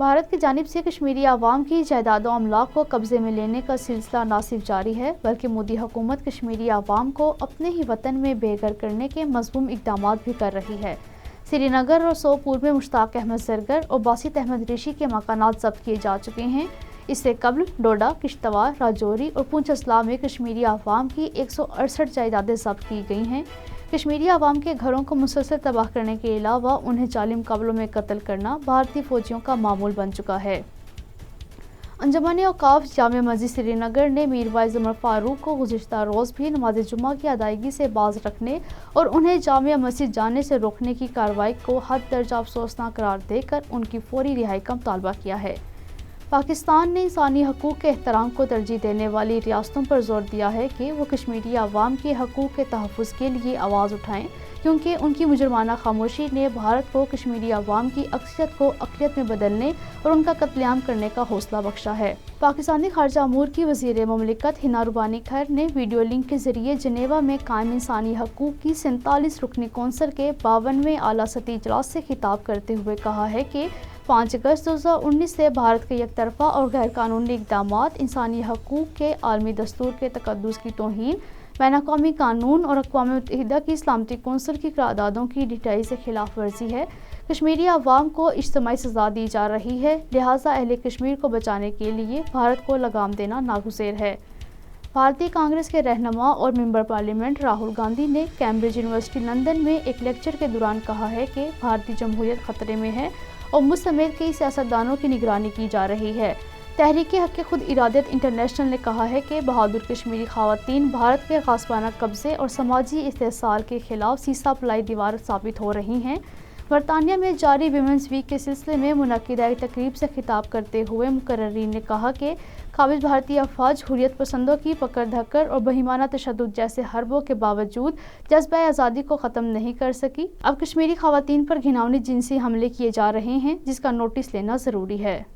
بھارت کی جانب سے کشمیری عوام کی جائیداد و املاک کو قبضے میں لینے کا سلسلہ نہ صرف جاری ہے بلکہ مودی حکومت کشمیری عوام کو اپنے ہی وطن میں بے گھر کرنے کے مذموم اقدامات بھی کر رہی ہے۔ سری نگر اور سوپور میں مشتاق احمد زرگر اور باسط احمد ریشی کے مکانات ضبط کیے جا چکے ہیں۔ اس سے قبل ڈوڈا، کشتواڑ، راجوری اور پونچھ اضلاع میں کشمیری عوام کی 168 جائیدادیں ضبط کی گئی ہیں۔ کشمیری عوام کے گھروں کو مسلسل تباہ کرنے کے علاوہ انہیں ظالم قبروں میں قتل کرنا بھارتی فوجیوں کا معمول بن چکا ہے۔ انجمن اوقاف جامع مسجد سری نگر نے میر وائس عمر فاروق کو گزشتہ روز بھی نماز جمعہ کی ادائیگی سے باز رکھنے اور انہیں جامع مسجد جانے سے روکنے کی کارروائی کو حد درجہ افسوسناک قرار دے کر ان کی فوری رہائی کا مطالبہ کیا ہے۔ پاکستان نے انسانی حقوق کے احترام کو ترجیح دینے والی ریاستوں پر زور دیا ہے کہ وہ کشمیری عوام کے حقوق کے تحفظ کے لیے آواز اٹھائیں، کیونکہ ان کی مجرمانہ خاموشی نے بھارت کو کشمیری عوام کی اکثریت کو اقلیت میں بدلنے اور ان کا قتل عام کرنے کا حوصلہ بخشا ہے۔ پاکستانی خارجہ امور کی وزیر مملکت حنا روبانی کھر نے ویڈیو لنک کے ذریعے جنیوا میں قائم انسانی حقوق کی 47 رکنی کونسل کے 52ویں اعلیٰ سطحی اجلاس سے خطاب کرتے ہوئے کہا ہے کہ 5 اگست 2019 سے بھارت کے یک طرفہ اور غیر قانونی اقدامات انسانی حقوق کے عالمی دستور کے تقدس کی توہین، بین الاقوامی قانون اور اقوام متحدہ کی سلامتی کونسل کی قراردادوں کی ڈٹائی سے خلاف ورزی ہے۔ کشمیری عوام کو اجتماعی سزا دی جا رہی ہے، لہٰذا اہل کشمیر کو بچانے کے لیے بھارت کو لگام دینا ناگزیر ہے۔ بھارتی کانگریس کے رہنما اور ممبر پارلیمنٹ راہل گاندھی نے کیمبرج یونیورسٹی لندن میں ایک لیکچر کے دوران کہا ہے کہ بھارتی جمہوریت خطرے میں ہے اور مجھ سمیت کئی سیاستدانوں کی نگرانی کی جا رہی ہے۔ تحریک حق خود ارادیت انٹرنیشنل نے کہا ہے کہ بہادر کشمیری خواتین بھارت کے غصبانہ قبضے اور سماجی استحصال کے خلاف سیسہ پلائی دیوار ثابت ہو رہی ہیں۔ برطانیہ میں جاری ویمنز ویک کے سلسلے میں منعقدہ ایک تقریب سے خطاب کرتے ہوئے مقررین نے کہا کہ قابض بھارتی افواج حریت پسندوں کی پکڑ دھکڑ اور بہیمانہ تشدد جیسے حربوں کے باوجود جذبہ آزادی کو ختم نہیں کر سکی۔ اب کشمیری خواتین پر گھناؤنی جنسی حملے کیے جا رہے ہیں، جس کا نوٹس لینا ضروری ہے۔